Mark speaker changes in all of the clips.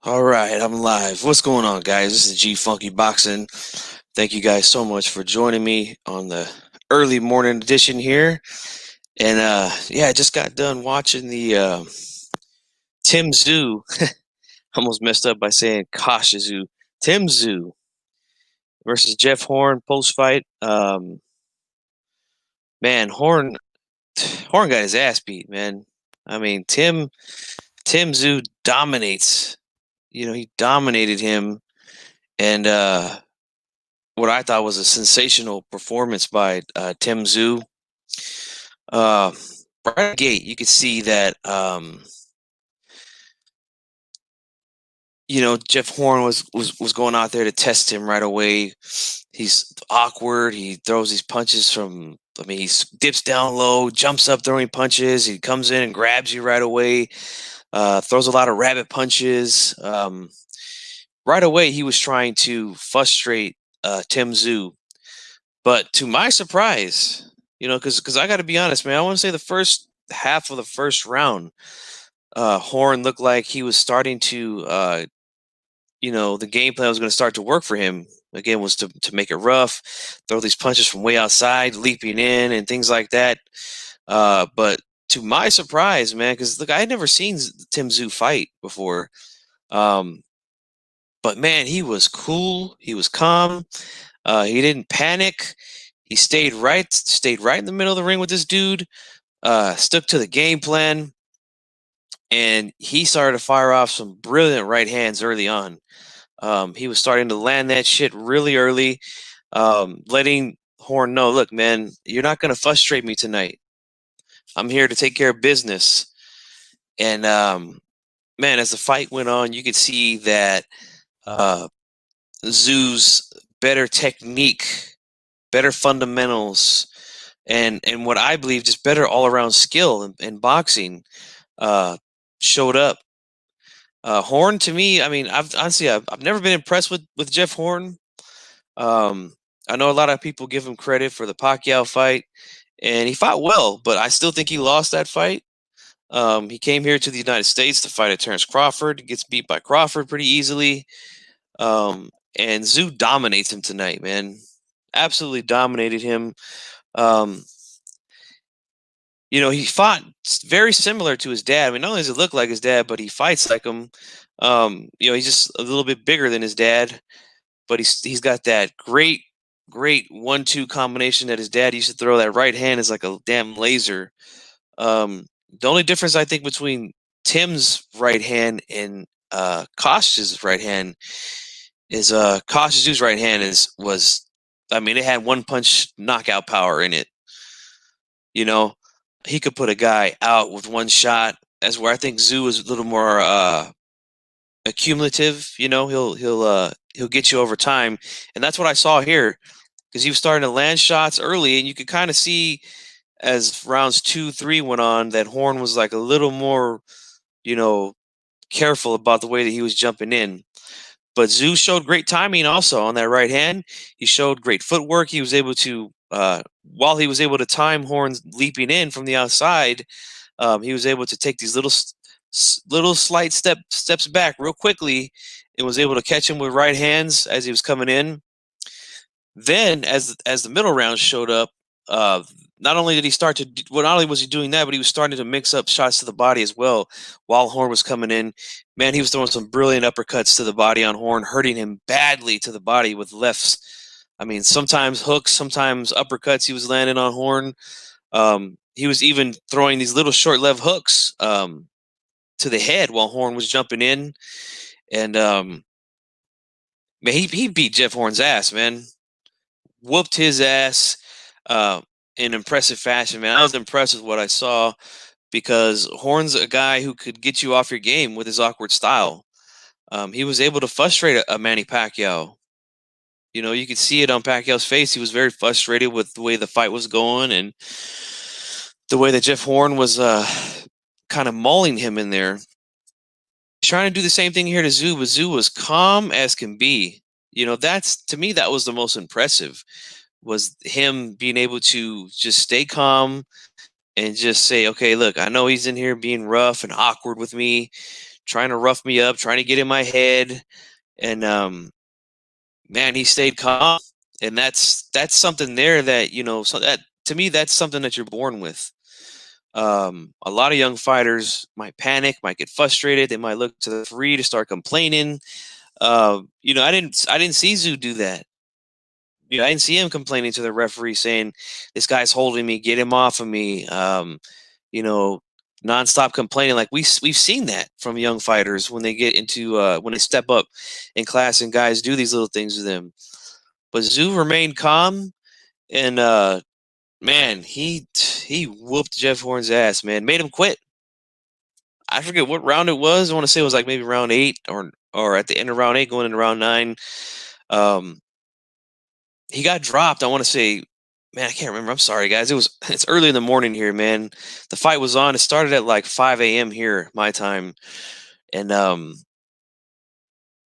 Speaker 1: All right, I'm live. What's going on, guys? This is G Funky Boxing. Thank you guys so much for joining me on the early morning edition here. And yeah, I just got done watching the Tim Tszyu. Almost messed up by saying Kashizu. Tim Tszyu versus Jeff Horn post fight. Man, Horn got his ass beat, man. I mean, Tim Tszyu dominates. He dominated him, and what I thought was a sensational performance by Tim Tszyu. Uh, right at the gate, you could see that Jeff Horn was going out there to test him right away. He's awkward. He throws these punches from. I mean, he dips down low, jumps up throwing punches. He comes in and grabs you right away. Throws a lot of rabbit punches. Right away, he was trying to frustrate Tim Tszyu. But to my surprise, because I got to be honest, man, I want to say the first half of the first round, Horn looked like he was starting to, the game plan was going to start to work for him. Again, was to make it rough, throw these punches from way outside, leaping in, and things like that. But to my surprise, man, because look, I had never seen Tim Tszyu fight before. But man, he was cool. He was calm. He didn't panic. He stayed right in the middle of the ring with this dude. Stuck to the game plan, and he started to fire off some brilliant right hands early on. He was starting to land that shit really early, letting Horn know, look, man, you're not going to frustrate me tonight. I'm here to take care of business. And man, as the fight went on, you could see that Tszyu's better technique, better fundamentals, and what I believe just better all around skill in boxing showed up. Horn, to me, I mean, I've never been impressed with Jeff Horn. I know a lot of people give him credit for the Pacquiao fight, and he fought well, but I still think he lost that fight. He came here to the United States to fight at Terrence Crawford. He gets beat by Crawford pretty easily. And Tszyu dominates him tonight, man. Absolutely dominated him. Um, he fought very similar to his dad. I mean, not only does it look like his dad, but he fights like him. He's just a little bit bigger than his dad, but he's got that great 1-2 combination that his dad used to throw. That right hand is like a damn laser. The only difference I think between Tim's right hand and Kosh's right hand is Kosh's right hand it had one punch knockout power in it. He could put a guy out with one shot. That's where I think Tszyu is a little more accumulative. He'll get you over time, and that's what I saw here, because he was starting to land shots early, and you could kind of see as rounds 2, 3 went on that Horn was like a little more, careful about the way that he was jumping in. But Tszyu showed great timing also on that right hand. He showed great footwork. He was able to, while he was able to time Horn's leaping in from the outside, he was able to take these little slight steps back real quickly, and was able to catch him with right hands as he was coming in. Then, as the middle round showed up, not only was he doing that, but he was starting to mix up shots to the body as well while Horn was coming in. Man, he was throwing some brilliant uppercuts to the body on Horn, hurting him badly to the body with lefts. I mean, sometimes hooks, sometimes uppercuts he was landing on Horn. He was even throwing these little short left hooks to the head while Horn was jumping in. And man, he beat Jeff Horn's ass, man. Whooped his ass in impressive fashion, man. I was impressed with what I saw, because Horn's a guy who could get you off your game with his awkward style. He was able to frustrate a Manny Pacquiao. You could see it on Pacquiao's face. He was very frustrated with the way the fight was going and the way that Jeff Horn was kind of mauling him in there. Trying to do the same thing here to Tszyu, but Tszyu was calm as can be. To me, that was the most impressive, was him being able to just stay calm and just say, okay, look, I know he's in here being rough and awkward with me, trying to rough me up, trying to get in my head, and man, he stayed calm, and that's something there that so that to me that's something that you're born with. A lot of young fighters might panic, might get frustrated, they might look to the referee to start complaining. I didn't see Zoo do that. I didn't see him complaining to the referee saying, "This guy's holding me, get him off of me." You know, nonstop complaining. Like we've seen that from young fighters when they get into when they step up in class and guys do these little things to them. But Zoo remained calm, and man, he whooped Jeff Horn's ass. Man, made him quit. I forget what round it was. I want to say it was like maybe round 8 or at the end of round 8, going into round 9. Um, he got dropped. I want to say, man, I can't remember. I'm sorry, guys. It's early in the morning here, man. The fight was on. It started at like 5 a.m. here, my time, and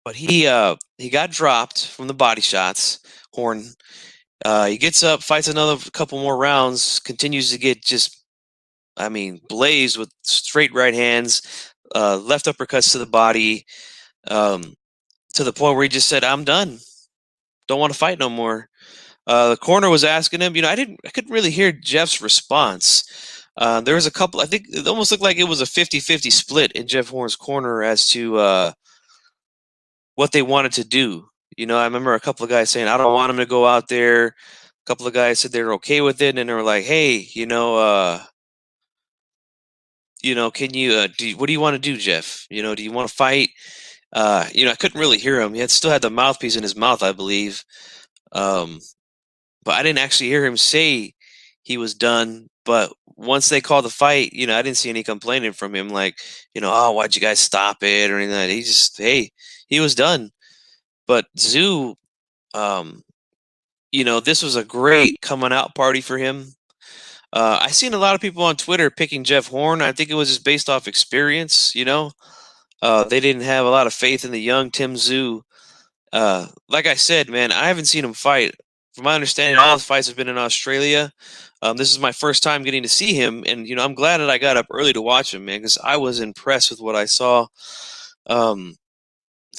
Speaker 1: but he got dropped from the body shots. Horn. He gets up, fights another couple more rounds, continues to get just, I mean, blazed with straight right hands, left uppercuts to the body, um, to the point where he just said, "I'm done. Don't want to fight no more." The corner was asking him. I couldn't really hear Jeff's response. There was a couple. I think it almost looked like it was a 50-50 split in Jeff Horn's corner as to what they wanted to do. I remember a couple of guys saying, "I don't want him to go out there." A couple of guys said they're okay with it, and they were like, "Hey, can you what do you want to do, Jeff? Do you want to fight?" I couldn't really hear him. Still had the mouthpiece in his mouth, I believe. Um, but I didn't actually hear him say he was done. But once they called the fight, I didn't see any complaining from him, like, "Oh, why'd you guys stop it?" or anything like that. He just, hey, he was done. But Zoo, um, this was a great coming out party for him. I seen a lot of people on Twitter picking Jeff Horn. I think it was just based off experience. They didn't have a lot of faith in the young Tim Tszyu. Like I said, man, I haven't seen him fight. From my understanding, all his fights have been in Australia. This is my first time getting to see him, and I'm glad that I got up early to watch him, man, because I was impressed with what I saw. Um,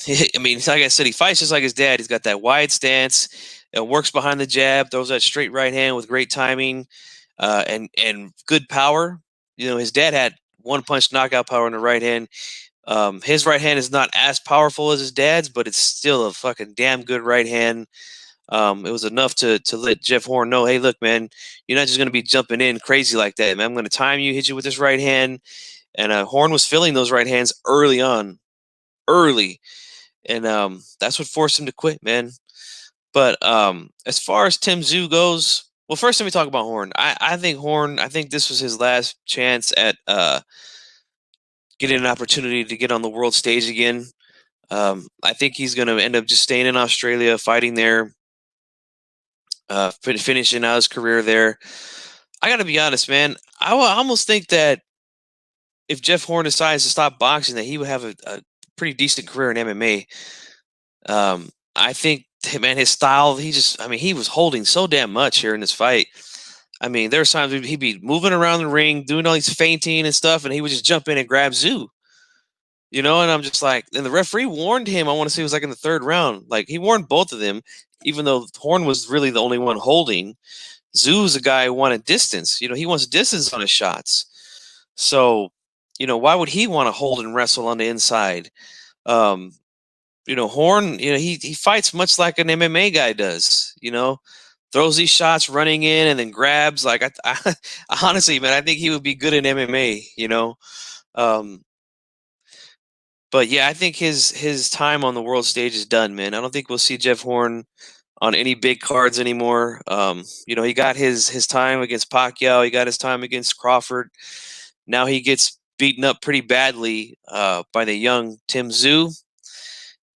Speaker 1: I mean, like I said, he fights just like his dad. He's got that wide stance, and works behind the jab, throws that straight right hand with great timing, and good power. His dad had one punch knockout power in the right hand. His right hand is not as powerful as his dad's, but it's still a fucking damn good right hand. It was enough to let Jeff Horn know, "Hey, look, man, you're not just going to be jumping in crazy like that, man. I'm going to time you, hit you with this right hand." And Horn was feeling those right hands early on, early, and that's what forced him to quit, man. But as far as Tim Tszyu goes, well, first let me talk about Horn. I think Horn. I think this was his last chance at getting an opportunity to get on the world stage again. I think he's going to end up just staying in Australia, fighting there, finishing out his career there. I got to be honest, man. I almost think that if Jeff Horn decides to stop boxing, that he would have a pretty decent career in MMA. I think, man, his style, I mean, he was holding so damn much here in this fight. I mean, there were times he'd be moving around the ring, doing all these feinting and stuff, and he would just jump in and grab Tszyu. And I'm just like, and the referee warned him. I want to say it was like in the third round. Like, he warned both of them, even though Horn was really the only one holding. Tzયુ's a guy who wanted distance. He wants distance on his shots. So, why would he want to hold and wrestle on the inside? Horn, he fights much like an MMA guy does. Throws these shots running in and then grabs. Like, I honestly, man, I think he would be good in MMA. Um, But yeah, I think his time on the world stage is done, man. I don't think we'll see Jeff Horn on any big cards anymore. He got his time against Pacquiao. He got his time against Crawford. Now he gets beaten up pretty badly by the young Tim Tszyu.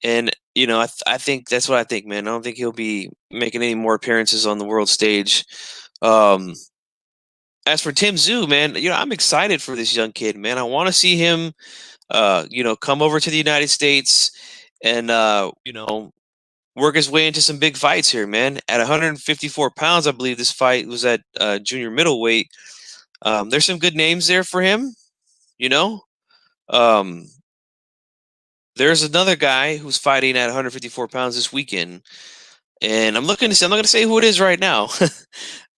Speaker 1: And I think that's what I think, man. I don't think he'll be making any more appearances on the world stage. Um, as for Tim Tszyu, man, I'm excited for this young kid, man. I want to see him come over to the United States and, work his way into some big fights here, man. At 154 pounds, I believe this fight was at junior middleweight. There's some good names there for him, you know. Um, there's another guy who's fighting at 154 pounds this weekend, and I'm looking to see. I'm not going to say who it is right now,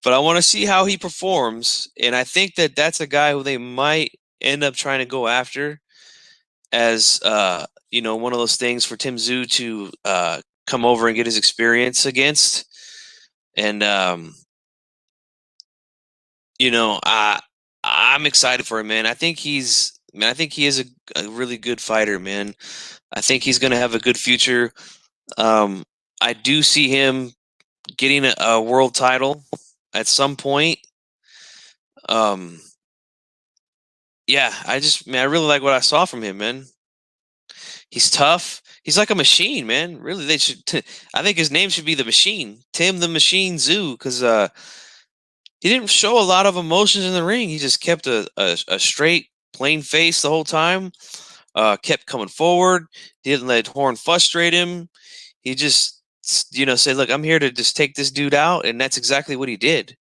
Speaker 1: but I want to see how he performs. And I think that that's a guy who they might end up trying to go after as one of those things for Tim Tszyu to come over and get his experience against. And I'm excited for him, man. I think he is a really good fighter, man. I think he's going to have a good future. I do see him getting a world title at some point. Um, yeah, I really like what I saw from him, man. He's tough. He's like a machine, man. Really, they should. I think his name should be the Machine, Tim the Machine Tszyu, because he didn't show a lot of emotions in the ring. He just kept a straight, plain face the whole time. Kept coming forward. He didn't let Horn frustrate him. He just, said, "Look, I'm here to just take this dude out," and that's exactly what he did.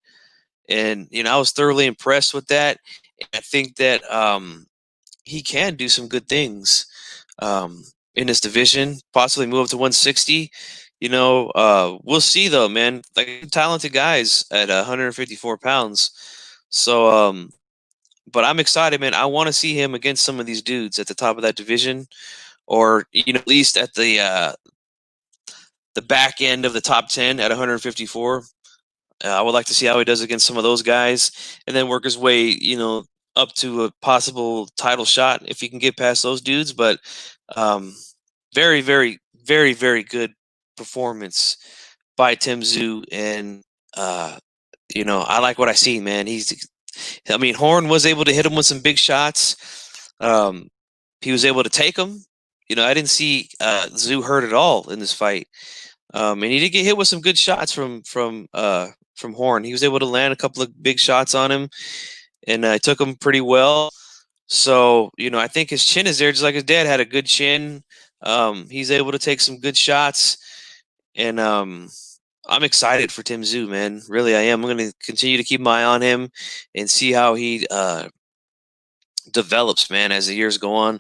Speaker 1: And I was thoroughly impressed with that. And I think that he can do some good things in this division, possibly move up to 160. We'll see though, man. Like talented guys at 154 pounds. So, but I'm excited, man. I want to see him against some of these dudes at the top of that division, or at least at the back end of the top 10 at 154. I would like to see how he does against some of those guys, and then work his way, up to a possible title shot if he can get past those dudes. But very, very, very, very good performance by Tim Tszyu, and I like what I see, man. Horn was able to hit him with some big shots. He was able to take him. I didn't see Tszyu hurt at all in this fight, and he did get hit with some good shots from Horn. He was able to land a couple of big shots on him, and took him pretty well. So I think his chin is there, just like his dad had a good chin. He's able to take some good shots, and I'm excited for Tim Tszyu, man. Really, I am. I'm going to continue to keep my eye on him and see how he develops, man, as the years go on.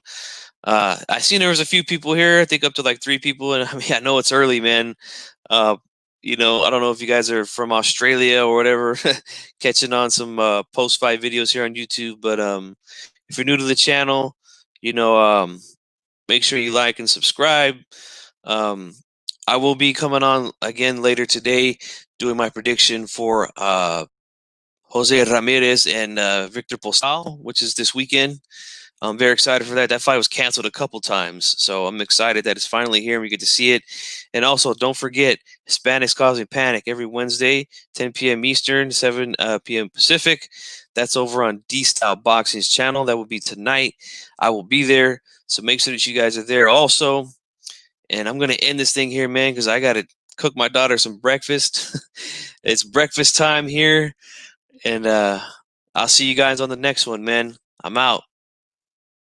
Speaker 1: I seen there was a few people here, I think up to like 3 people, and I know it's early, man. I don't know if you guys are from Australia or whatever, catching on some post-fight videos here on YouTube, but if you're new to the channel, make sure you like and subscribe. I will be coming on again later today doing my prediction for Jose Ramirez and Victor Postal, which is this weekend. I'm very excited for that. That fight was canceled a couple times, so I'm excited that it's finally here and we get to see it. And also, don't forget, Hispanics Causing Panic every Wednesday, 10 p.m. Eastern, 7 p.m. Pacific. That's over on D-Style Boxing's channel. That will be tonight. I will be there, so make sure that you guys are there also. And I'm going to end this thing here, man, because I got to cook my daughter some breakfast. It's breakfast time here, and I'll see you guys on the next one, man. I'm out.